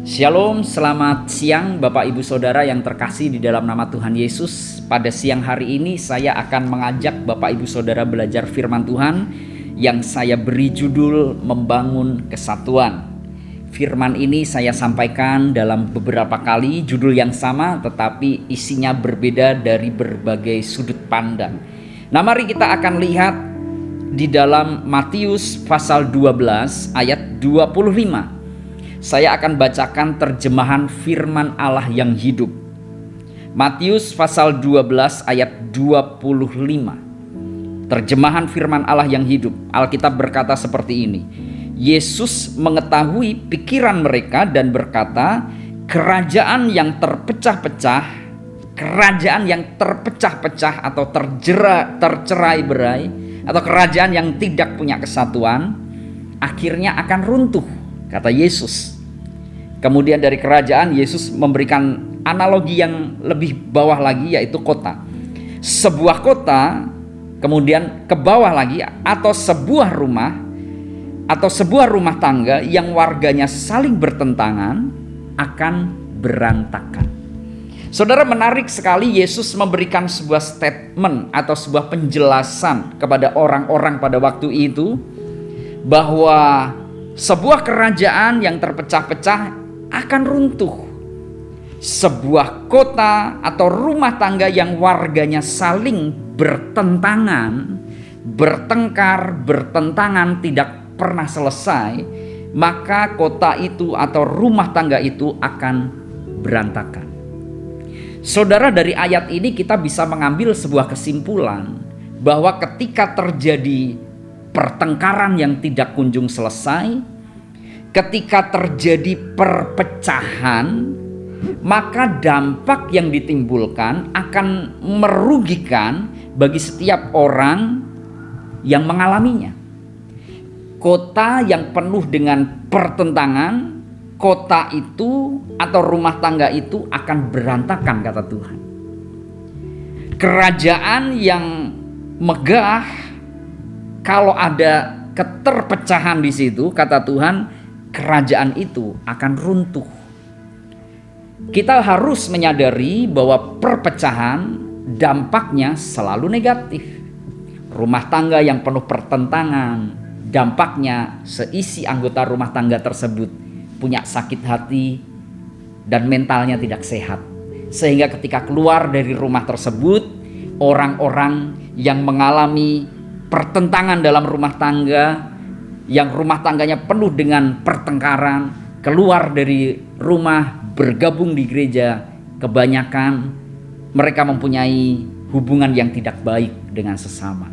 Shalom, selamat siang Bapak Ibu Saudara yang terkasih di dalam nama Tuhan Yesus. Pada siang hari ini saya akan mengajak Bapak Ibu Saudara belajar firman Tuhan yang saya beri judul Membangun Kesatuan. Firman ini saya sampaikan dalam beberapa kali, judul yang sama tetapi isinya berbeda dari berbagai sudut pandang. Nah, mari kita akan lihat di dalam Matius pasal 12 ayat 25. Saya akan bacakan terjemahan firman Allah yang hidup. Matius pasal 12 ayat 25. Terjemahan firman Allah yang hidup. Alkitab berkata seperti ini. Yesus mengetahui pikiran mereka dan berkata, kerajaan yang terpecah-pecah atau tercerai-berai, atau kerajaan yang tidak punya kesatuan, akhirnya akan runtuh, kata Yesus. Kemudian dari kerajaan, Yesus memberikan analogi yang lebih bawah lagi, yaitu kota. Sebuah kota kemudian ke bawah lagi, atau sebuah rumah tangga yang warganya saling bertentangan akan berantakan. Saudara, menarik sekali Yesus memberikan sebuah statement atau sebuah penjelasan kepada orang-orang pada waktu itu bahwa sebuah kerajaan yang terpecah-pecah akan runtuh. Sebuah kota atau rumah tangga yang warganya saling bertentangan tidak pernah selesai, maka kota itu atau rumah tangga itu akan berantakan. Saudara, dari ayat ini kita bisa mengambil sebuah kesimpulan bahwa ketika terjadi pertengkaran yang tidak kunjung selesai, ketika terjadi perpecahan, maka dampak yang ditimbulkan akan merugikan bagi setiap orang yang mengalaminya. Kota yang penuh dengan pertentangan, kota itu atau rumah tangga itu akan berantakan, kata Tuhan. Kerajaan yang megah, kalau ada keterpecahan di situ, kata Tuhan, kerajaan itu akan runtuh. Kita harus menyadari bahwa perpecahan dampaknya selalu negatif. Rumah tangga yang penuh pertentangan, dampaknya seisi anggota rumah tangga tersebut punya sakit hati dan mentalnya tidak sehat. Sehingga ketika keluar dari rumah tersebut, orang-orang yang mengalami pertentangan dalam rumah tangga, yang rumah tangganya penuh dengan pertengkaran, keluar dari rumah, bergabung di gereja, kebanyakan mereka mempunyai hubungan yang tidak baik dengan sesama.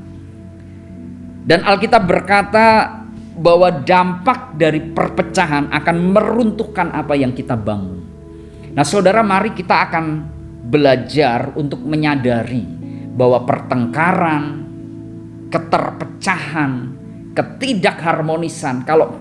Dan Alkitab berkata bahwa dampak dari perpecahan akan meruntuhkan apa yang kita bangun. Nah, saudara, mari kita akan belajar untuk menyadari bahwa pertengkaran, keterpecahan, ketidakharmonisan, kalau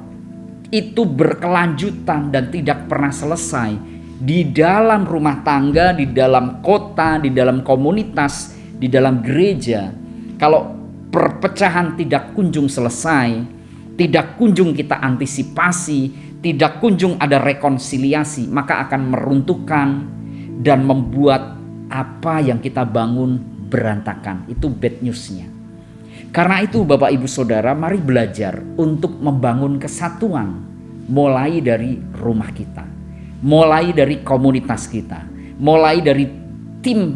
itu berkelanjutan dan tidak pernah selesai di dalam rumah tangga, di dalam kota, di dalam komunitas, di dalam gereja, kalau perpecahan tidak kunjung selesai, tidak kunjung kita antisipasi, tidak kunjung ada rekonsiliasi, maka akan meruntuhkan dan membuat apa yang kita bangun berantakan. Itu bad newsnya. Karena itu Bapak Ibu Saudara, mari belajar untuk membangun kesatuan, mulai dari rumah kita, mulai dari komunitas kita, mulai dari tim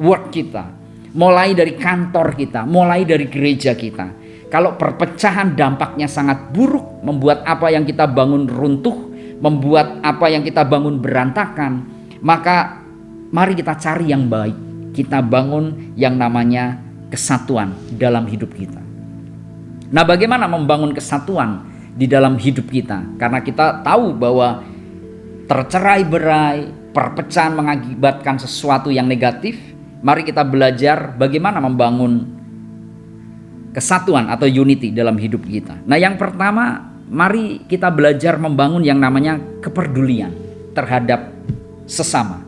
work kita, mulai dari kantor kita, mulai dari gereja kita. Kalau perpecahan dampaknya sangat buruk, membuat apa yang kita bangun runtuh, membuat apa yang kita bangun berantakan, maka mari kita cari yang baik. Kita bangun yang namanya kesatuan dalam hidup kita. Nah, bagaimana membangun kesatuan di dalam hidup kita? Karena kita tahu bahwa tercerai-berai, perpecahan mengakibatkan sesuatu yang negatif. Mari kita belajar bagaimana membangun kesatuan atau unity dalam hidup kita. Nah, yang pertama, mari kita belajar membangun yang namanya kepedulian terhadap sesama.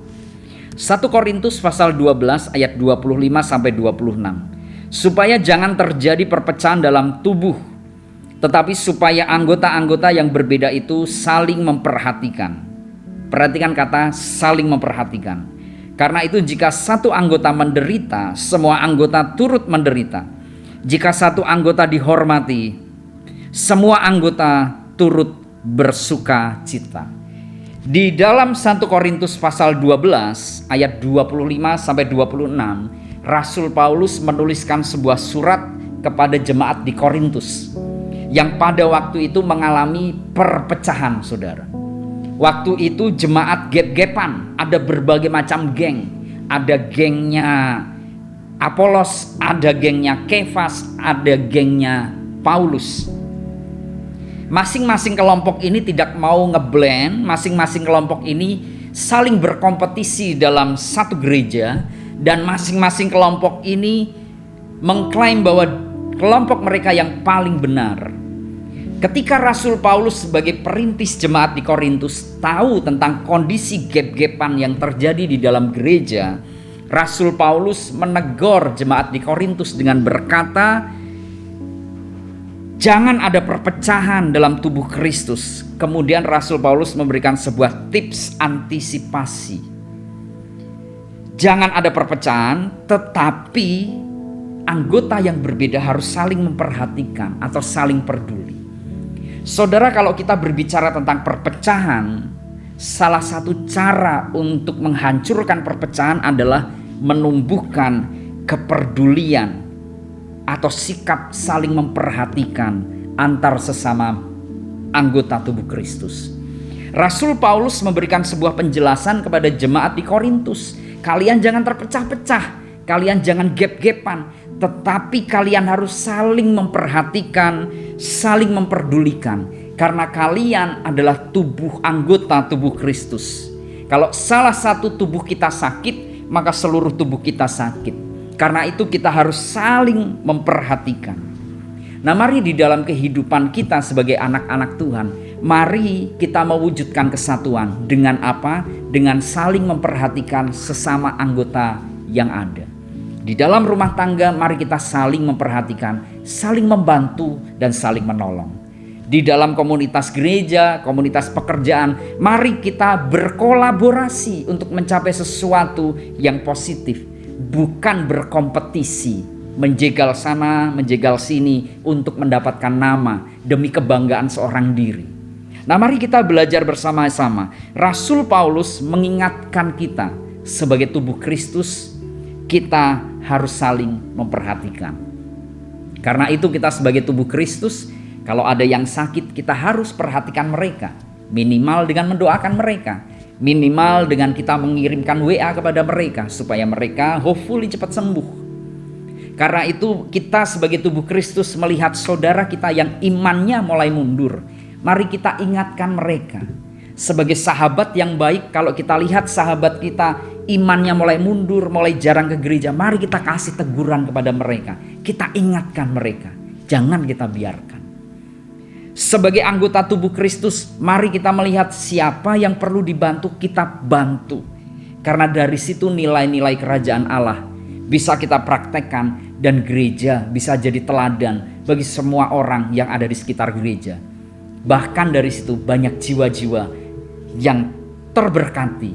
1 Korintus pasal 12 ayat 25 sampai 26. Supaya jangan terjadi perpecahan dalam tubuh, Tetapi supaya anggota-anggota yang berbeda itu saling memperhatikan. Perhatikan kata saling memperhatikan. Karena itu jika satu anggota menderita, semua anggota turut menderita. Jika satu anggota dihormati, semua anggota turut bersuka cita. Di dalam 1 Korintus pasal 12 ayat 25 sampai 26, Rasul Paulus menuliskan sebuah surat kepada jemaat di Korintus yang pada waktu itu mengalami perpecahan, saudara. Waktu itu jemaat gep-gepan, ada berbagai macam geng. Ada gengnya Apolos, ada gengnya Kefas, ada gengnya Paulus. Masing-masing kelompok ini tidak mau ngeblend, masing-masing kelompok ini saling berkompetisi dalam satu gereja, dan masing-masing kelompok ini mengklaim bahwa kelompok mereka yang paling benar. Ketika Rasul Paulus sebagai perintis jemaat di Korintus tahu tentang kondisi gep-gepan yang terjadi di dalam gereja, Rasul Paulus menegur jemaat di Korintus dengan berkata, jangan ada perpecahan dalam tubuh Kristus. Kemudian Rasul Paulus memberikan sebuah tips antisipasi. Jangan ada perpecahan, tetapi anggota yang berbeda harus saling memperhatikan atau saling peduli. Saudara, kalau kita berbicara tentang perpecahan, salah satu cara untuk menghancurkan perpecahan adalah menumbuhkan kepedulian atau sikap saling memperhatikan antar sesama anggota tubuh Kristus. Rasul Paulus memberikan sebuah penjelasan kepada jemaat di Korintus. Kalian jangan terpecah-pecah, kalian jangan gep-gepan, tetapi kalian harus saling memperhatikan, saling memperdulikan, karena kalian adalah anggota tubuh Kristus. Kalau salah satu tubuh kita sakit, maka seluruh tubuh kita sakit. Karena itu kita harus saling memperhatikan. Nah, mari di dalam kehidupan kita sebagai anak-anak Tuhan, mari kita mewujudkan kesatuan. Dengan apa? Dengan saling memperhatikan sesama anggota yang ada. Di dalam rumah tangga, mari kita saling memperhatikan, saling membantu, dan saling menolong. Di dalam komunitas gereja, komunitas pekerjaan, mari kita berkolaborasi untuk mencapai sesuatu yang positif, bukan berkompetisi, menjegal sana, menjegal sini untuk mendapatkan nama demi kebanggaan seorang diri. Nah, mari kita belajar bersama-sama. Rasul Paulus mengingatkan kita sebagai tubuh Kristus, kita harus saling memperhatikan. Karena itu kita sebagai tubuh Kristus, kalau ada yang sakit, kita harus perhatikan mereka. Minimal dengan mendoakan mereka, minimal dengan kita mengirimkan WA kepada mereka supaya mereka hopefully cepat sembuh. Karena itu kita sebagai tubuh Kristus melihat saudara kita yang imannya mulai mundur, mari kita ingatkan mereka. Sebagai sahabat yang baik, kalau kita lihat sahabat kita imannya mulai mundur, mulai jarang ke gereja, mari kita kasih teguran kepada mereka. Kita ingatkan mereka, jangan kita biarkan. Sebagai anggota tubuh Kristus, mari kita melihat siapa yang perlu dibantu, kita bantu. Karena dari situ nilai-nilai kerajaan Allah bisa kita praktekkan, dan gereja bisa jadi teladan bagi semua orang yang ada di sekitar gereja. Bahkan dari situ banyak jiwa-jiwa yang terberkati,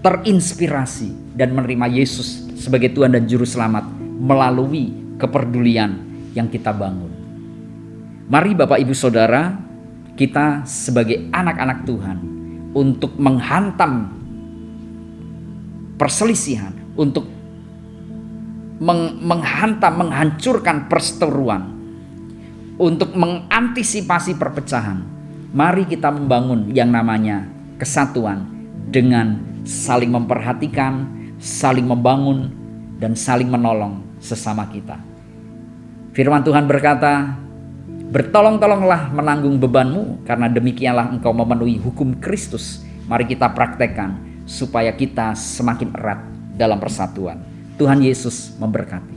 terinspirasi, dan menerima Yesus sebagai Tuhan dan Juru Selamat melalui kepedulian yang kita bangun. Mari Bapak Ibu Saudara, kita sebagai anak-anak Tuhan untuk menghantam perselisihan, untuk menghancurkan perseteruan, untuk mengantisipasi perpecahan. Mari kita membangun yang namanya kesatuan dengan saling memperhatikan, saling membangun, dan saling menolong sesama kita. Firman Tuhan berkata, bertolong-tolonglah menanggung bebanmu, karena demikianlah engkau memenuhi hukum Kristus. Mari kita praktekkan supaya kita semakin erat dalam persatuan. Tuhan Yesus memberkati.